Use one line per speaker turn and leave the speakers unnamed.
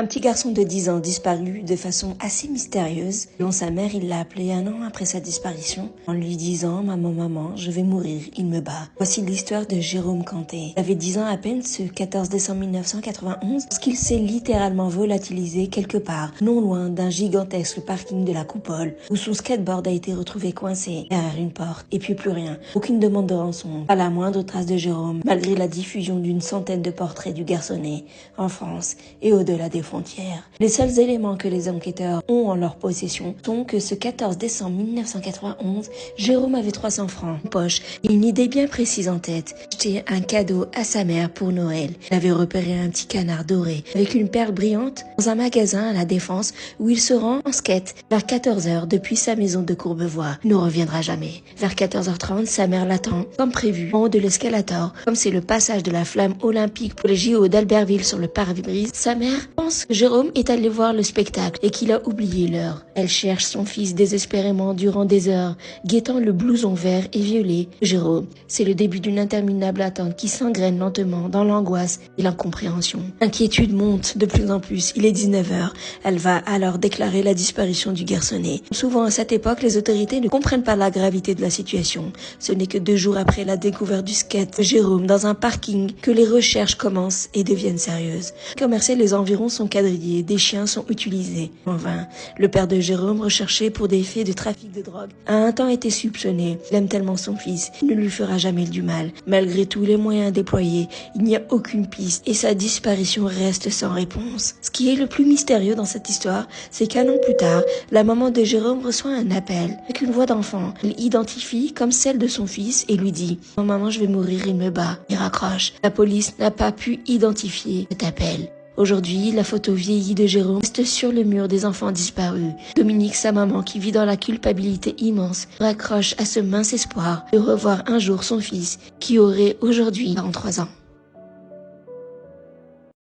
Un petit garçon de 10 ans disparu de façon assez mystérieuse. Selon sa mère, il l'a appelé un an après sa disparition en lui disant « Maman, je vais mourir, il me bat ». Voici l'histoire de Jérôme Canté. Il avait 10 ans à peine ce 14 décembre 1991 lorsqu'il s'est littéralement volatilisé quelque part, non loin d'un gigantesque parking de la Coupole où son skateboard a été retrouvé coincé derrière une porte. Et puis plus rien, aucune demande de rançon, pas la moindre trace de Jérôme, malgré la diffusion d'une centaine de portraits du garçonnet en France et au-delà des frontières. Les seuls éléments que les enquêteurs ont en leur possession sont que ce 14 décembre 1991, Jérôme avait 300 francs en poche et une idée bien précise en tête, acheter un cadeau à sa mère pour Noël. Il avait repéré un petit canard doré avec une perle brillante dans un magasin à La Défense où il se rend en skate vers 14h depuis sa maison de Courbevoie. Il ne reviendra jamais. Vers 14h30, sa mère l'attend comme prévu en haut de l'escalator. Comme c'est le passage de la flamme olympique pour les JO d'Albertville sur le pare-brise, sa mère pense que Jérôme est allé voir le spectacle et qu'il a oublié l'heure. Elle cherche son fils désespérément durant des heures, guettant le blouson vert et violet de Jérôme. C'est le début d'une interminable attente qui s'engraine lentement dans l'angoisse et l'incompréhension. L'inquiétude monte de plus en plus. Il est 19h. Elle va alors déclarer la disparition du garçonnet. Souvent à cette époque, les autorités ne comprennent pas la gravité de la situation. Ce n'est que 2 jours après la découverte du skate de Jérôme dans un parking que les recherches commencent et deviennent sérieuses. Commerciaux, les environs sont quadrillés, des chiens sont utilisés. En vain, le père de Jérôme, recherché pour des faits de trafic de drogue, a un temps été soupçonné. Il aime tellement son fils, il ne lui fera jamais du mal. Malgré tous les moyens déployés, il n'y a aucune piste et sa disparition reste sans réponse. Ce qui est le plus mystérieux dans cette histoire, c'est qu'un an plus tard, la maman de Jérôme reçoit un appel avec une voix d'enfant. Elle l'identifie comme celle de son fils et lui dit « Maman, je vais mourir, il me bat ». Il raccroche. La police n'a pas pu identifier cet appel. Aujourd'hui, la photo vieillie de Jérôme reste sur le mur des enfants disparus. Dominique, sa maman, qui vit dans la culpabilité immense, raccroche à ce mince espoir de revoir un jour son fils qui aurait aujourd'hui 43 ans.